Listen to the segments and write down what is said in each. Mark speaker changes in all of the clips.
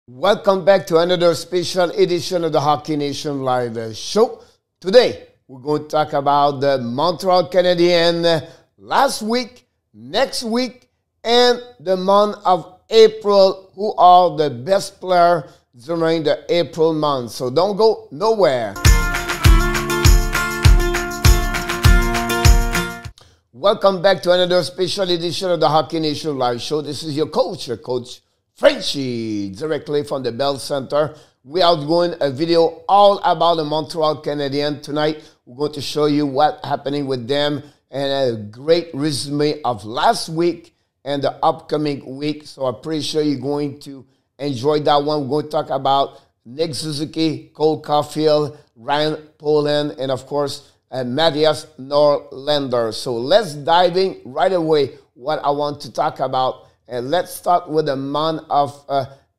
Speaker 1: Welcome back to another special edition of the Hockey Nation Live Show. Today, we're going to talk about the Montreal Canadiens last week, next week, and the month of April, who are the best players during the April month. So don't go nowhere. Welcome back to another special edition of the Hockey Nation Live Show. This is your coach Frenchy, directly from the Bell Center. We are doing a video all about the Montreal Canadiens. Tonight, we're going to show you what's happening with them and a great resume of last week and the upcoming week. So I'm pretty sure you're going to enjoy that one. We're going to talk about Nick Suzuki, Cole Caufield, Ryan Poland, and of course, Matthias Norlander. So let's dive in right away what I want to talk about. And let's start with the month of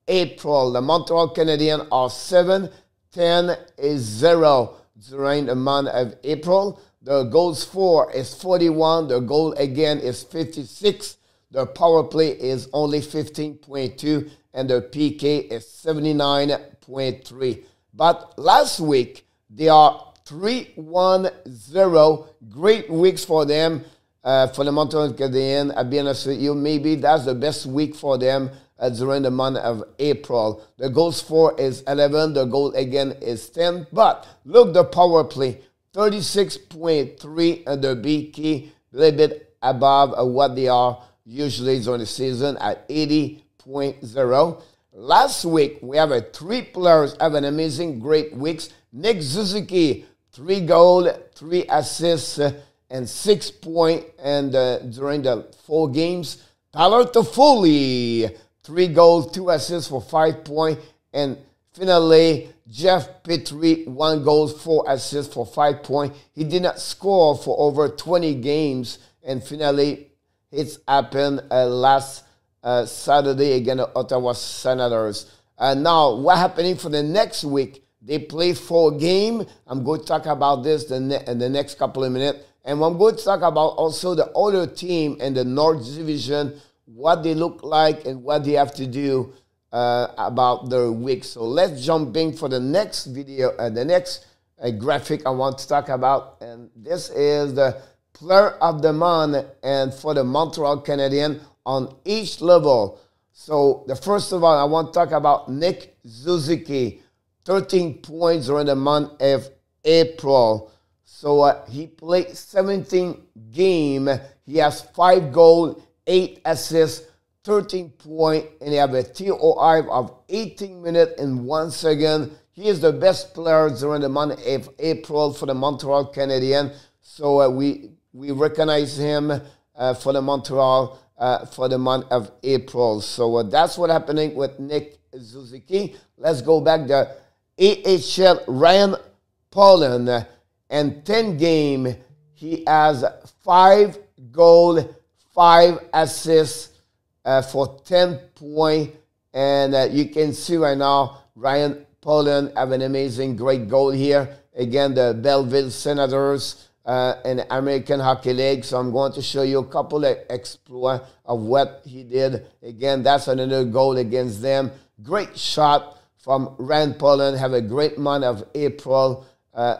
Speaker 1: April. The Montreal Canadiens are 7-10-0 during the month of April. The goals for is 41. The goal again is 56. The power play is only 15.2. And the PK is 79.3. But last week, they are 3-1-0. Great weeks for them. For the Montreal Canadiens, I'll be honest with you, maybe that's the best week for them during the month of April. The goals for is 11. The goal again is 10. But look, the power play, 36.3, and the BK, a little bit above what they are usually during the season at 80.0. Last week, we have three players have an amazing, great weeks. Nick Suzuki, 3 goals, 3 assists, and 6 points and during the 4 games. Tyler Toffoli, 3 goals, 2 assists for 5 points. And finally, Jeff Petrie, 1 goal, 4 assists for 5 points. He did not score for over 20 games. And finally, it's happened last Saturday against the Ottawa Senators. Now, what happening for the next week? They play 4 games. I'm going to talk about this in the next couple of minutes. And I'm going to talk about also the other team in the North Division, what they look like and what they have to do about their week. So let's jump in for the next video, the next graphic I want to talk about. And this is the player of the month and for the Montreal Canadiens on each level. So the first of all, I want to talk about Nick Suzuki, 13 points during the month of April. So he played 17 games. He has 5 goals, 8 assists, 13 points, and he have a TOI of 18 minutes and 1 second. He is the best player during the month of April for the Montreal Canadiens. So we recognize him for the Montreal for the month of April. So that's what's happening with Nick Suzuki. Let's go back to AHL. Ryan Poland. And 10 games, he has 5 goals, 5 assists for 10 points. And you can see right now, Ryan Poland have an amazing, great goal here. Again, the Belleville Senators in the American Hockey League. So I'm going to show you a couple of exploits of what he did. Again, that's another goal against them. Great shot from Ryan Poland. Have a great month of April.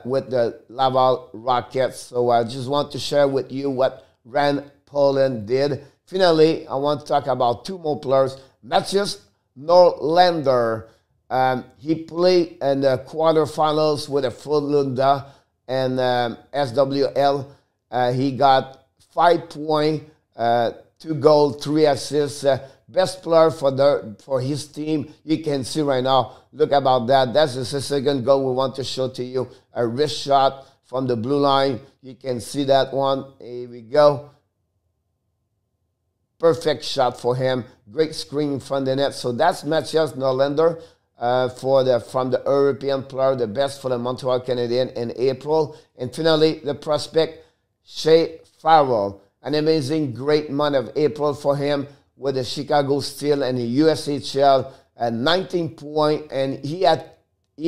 Speaker 1: With the Laval Rockets. So I just want to share with you what Ryan Poland did. Finally, I want to talk about 2 more players. Matthias Norlander. He played in the quarterfinals with the Florida and SWL. He got 5 points, 2 goals, 3 assists. Best player for his team. You can see right now. Look about that. That's the second goal we want to show to you. A wrist shot from the blue line. You can see that one. Here we go. Perfect shot for him. Great screen in front of the net. So that's Matthias Norlander from the European player, the best for the Montreal Canadiens in April. And finally, the prospect, Shea Farrell. An amazing, great month of April for him with the Chicago Steel and the USHL at 19 points. And he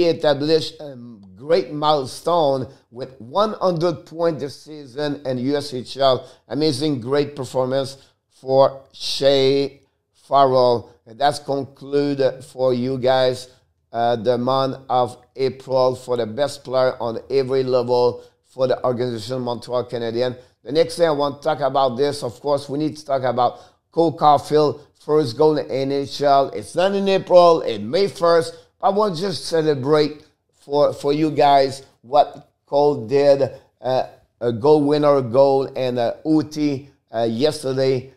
Speaker 1: established a great milestone with 100 points this season in USHL. Amazing, great performance for Shea Farrell. And that's concluded for you guys the month of April for the best player on every level for the organization Montreal Canadiens. The next thing I want to talk about this, of course, we need to talk about Cole Caufield, first goal in the NHL. It's not in April, it's May 1st. I want to just celebrate for you guys what Cole did. A goal winner goal and OT yesterday.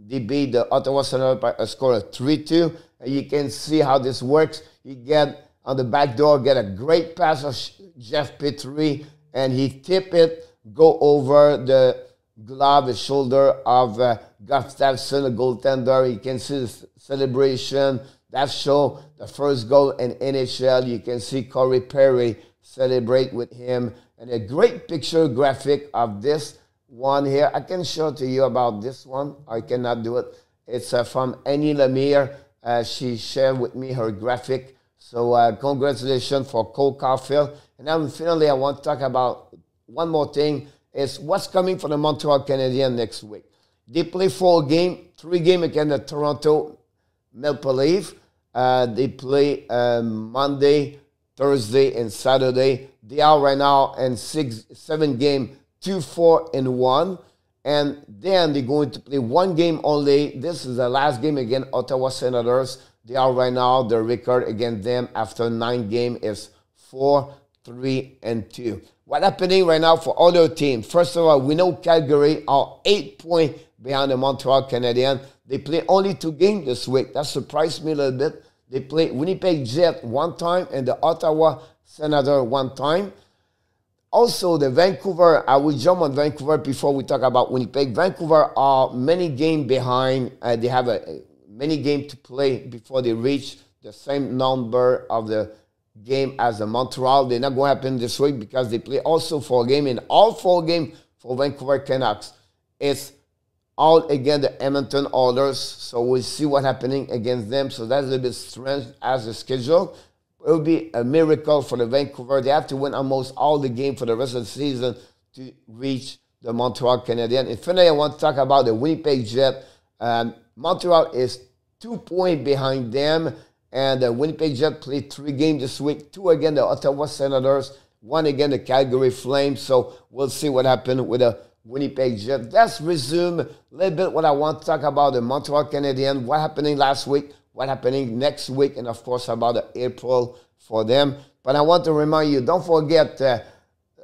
Speaker 1: They beat the Ottawa Senators by a score of 3-2. You can see how this works. You get on the back door, get a great pass of Jeff Petrie, and he tip it, go over the glove, the shoulder of Gustafsson, the goaltender. You can see the celebration. That show the first goal in NHL. You can see Corey Perry celebrate with him. And a great picture graphic of this one here. I can show to you about this one. I cannot do it. It's from Annie Lemire. She shared with me her graphic. So congratulations for Cole Caufield. And now finally, I want to talk about one more thing. It's what's coming for the Montreal Canadiens next week. They play 4 games, 3 games against the Toronto Maple Leafs. They play Monday, Thursday, and Saturday. They are right now in 7 games, 2-4-1. And then they're going to play 1 game only. This is the last game against Ottawa Senators. They are right now, the record against them after 9 games is 4-3-2. What's happening right now for other teams? First of all, we know Calgary are 8 points behind the Montreal Canadiens. They play only 2 games this week. That surprised me a little bit. They play Winnipeg Jet 1 time and the Ottawa Senator 1 time. Also, the Vancouver, I will jump on Vancouver before we talk about Winnipeg. Vancouver are many games behind. They have many games to play before they reach the same number of the game as the Montreal. They're not going to happen this week because they play also 4 games. In all 4 games for Vancouver Canucks, it's all against the Edmonton Oilers. So we'll see what's happening against them. So that's a little bit strange as a schedule. It will be a miracle for the Vancouver. They have to win almost all the games for the rest of the season to reach the Montreal Canadiens. And finally, I want to talk about the Winnipeg Jet. Montreal is 2 points behind them. And the Winnipeg Jet played 3 games this week. 2 against the Ottawa Senators. 1 against the Calgary Flames. So we'll see what happens with the Winnipeg Jet. Let's resume a little bit what I want to talk about the Montreal Canadiens. What happening last week, what happening next week, and of course about the April for them. But I want to remind you, don't forget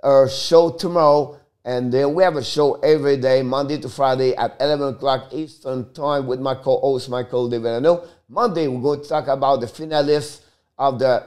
Speaker 1: our show tomorrow. And we have a show every day, Monday to Friday at 11 o'clock Eastern Time with my co-host, Michael DeVillano. Monday, we're going to talk about the finalists of the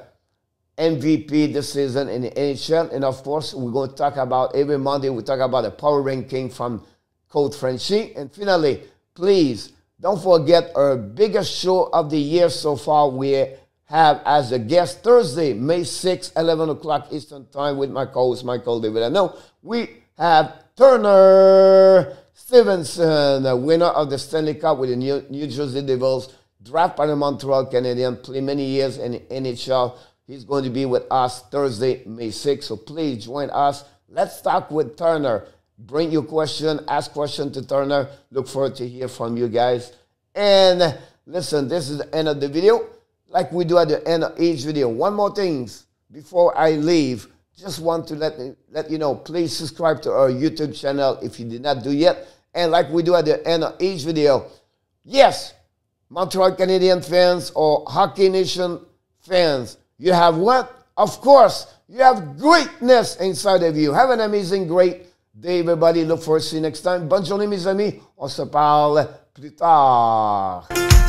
Speaker 1: MVP this season in the NHL. And of course, we're going to talk about every Monday, we talk about the power ranking from Coach Frenchy. And finally, please don't forget our biggest show of the year so far. We have as a guest Thursday, May 6th, 11 o'clock Eastern Time with my co-host, Michael DeVillano. We have Turner Stevenson, the winner of the Stanley Cup with the New Jersey Devils, drafted by the Montreal Canadiens, played many years in the NHL. He's going to be with us Thursday, May 6th. So please join us. Let's talk with Turner. Bring your question, ask question to Turner. Look forward to hear from you guys. And listen, this is the end of the video. Like we do at the end of each video. One more thing before I leave. Just want to let you know, please subscribe to our YouTube channel if you did not do yet. And like we do at the end of each video, yes, Montreal Canadiens fans or Hockey Nation fans, you have what? Of course, you have greatness inside of you. Have an amazing, great day, everybody. Look forward to see you next time. Bonne journée, mes amis. On se parle plus tard.